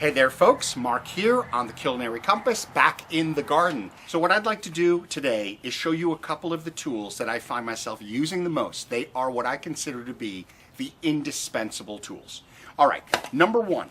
Hey there folks, Mark here on the Culinary Compass, back in the garden. So what I'd like to do today is show you a couple of the tools that I find myself using the most. They are what I consider to be the indispensable tools. All right, number one,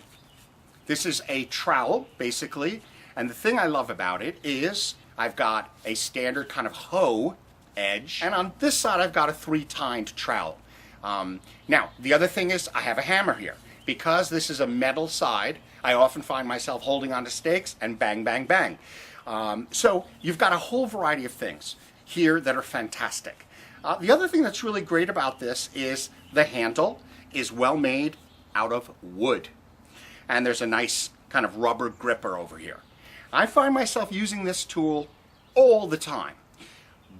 this is a trowel basically, and the thing I love about it is I've got a standard kind of hoe edge, and on this side I've got a 3-tined trowel. Now, the other thing is I have a hammer here. Because this is a metal side, I often find myself holding onto stakes and bang, bang, bang. So you've got a whole variety of things here that are fantastic. The other thing that's really great about this is the handle is well made out of wood. And there's a nice kind of rubber gripper over here. I find myself using this tool all the time.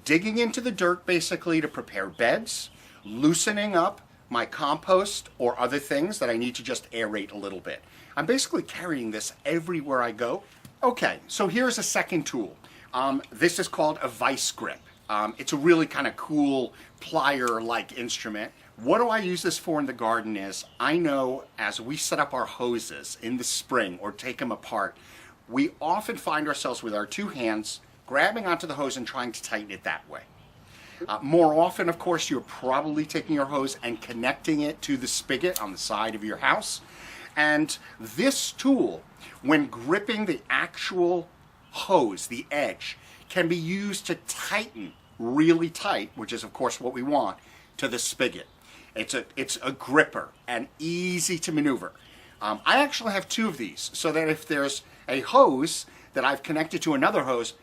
Digging into the dirt basically to prepare beds, loosening up my compost or other things that I need to just aerate a little bit. I'm basically carrying this everywhere I go. Okay, so here's a second tool. This is called a vice grip. It's a really kind of cool plier-like instrument. What do I use this for in the garden is, I know as we set up our hoses in the spring or take them apart, we often find ourselves with our two hands grabbing onto the hose and trying to tighten it that way. More often, of course, you're probably taking your hose and connecting it to the spigot on the side of your house. And this tool, when gripping the actual hose, the edge, can be used to tighten really tight, which is, of course, what we want, to the spigot. It's a gripper and easy to maneuver. I actually have two of these, so that if there's a hose that I've connected to another hose,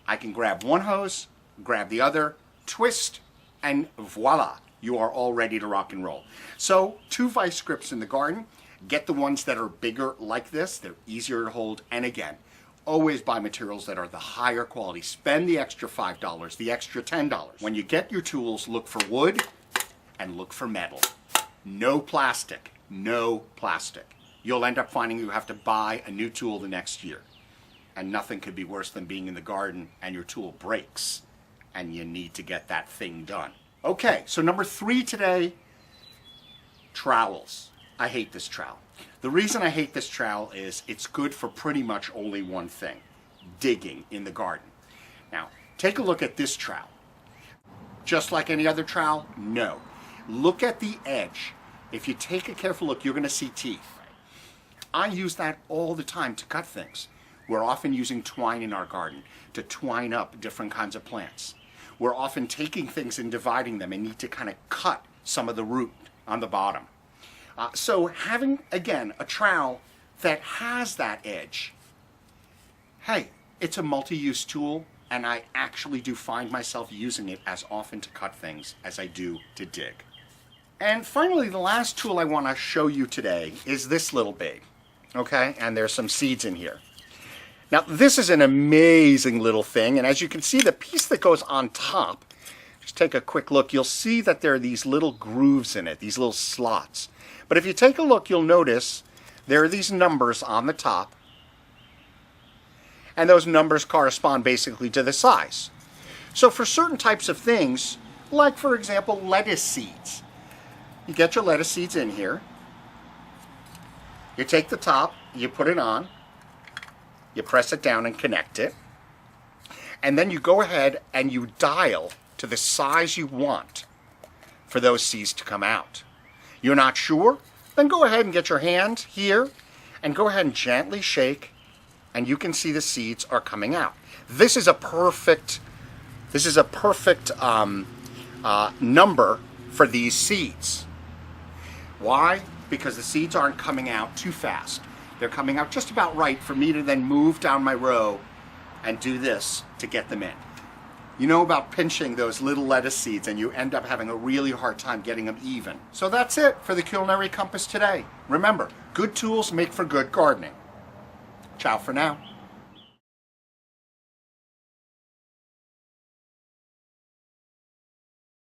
I can grab one hose, grab the other, twist, and voila, you are all ready to rock and roll. So, two vice grips in the garden. Get the ones that are bigger like this. They're easier to hold. And again, always buy materials that are the higher quality. Spend the extra $5, the extra $10. When you get your tools, look for wood and look for metal. No plastic. No plastic. You'll end up finding you have to buy a new tool the next year. And nothing could be worse than being in the garden and your tool breaks and you need to get that thing done. Okay, so number 3 today, trowels. I hate this trowel. The reason I hate this trowel is it's good for pretty much only one thing, digging in the garden. Now, take a look at this trowel. Just like any other trowel? No. Look at the edge. If you take a careful look, you're going to see teeth. I use that all the time to cut things. We're often using twine in our garden to twine up different kinds of plants. We're often taking things and dividing them and need to kind of cut some of the root on the bottom. So having, again, a trowel that has that edge, hey, it's a multi-use tool, and I actually do find myself using it as often to cut things as I do to dig. And finally, the last tool I want to show you today is this little babe, okay? And there's some seeds in here. Now, this is an amazing little thing, and as you can see, the piece that goes on top, just take a quick look, you'll see that there are these little grooves in it, these little slots. But if you take a look, you'll notice there are these numbers on the top, and those numbers correspond basically to the size. So for certain types of things, like for example, lettuce seeds, you get your lettuce seeds in here, you take the top, you put it on, you press it down and connect it, and then you go ahead and you dial to the size you want for those seeds to come out. You're not sure? Then go ahead and get your hand here and go ahead and gently shake, and you can see the seeds are coming out. This is a perfect number for these seeds. Why? Because the seeds aren't coming out too fast. They're coming out just about right for me to then move down my row and do this to get them in. You know about pinching those little lettuce seeds and you end up having a really hard time getting them even. So that's it for the Culinary Compass today. Remember, good tools make for good gardening. Ciao for now.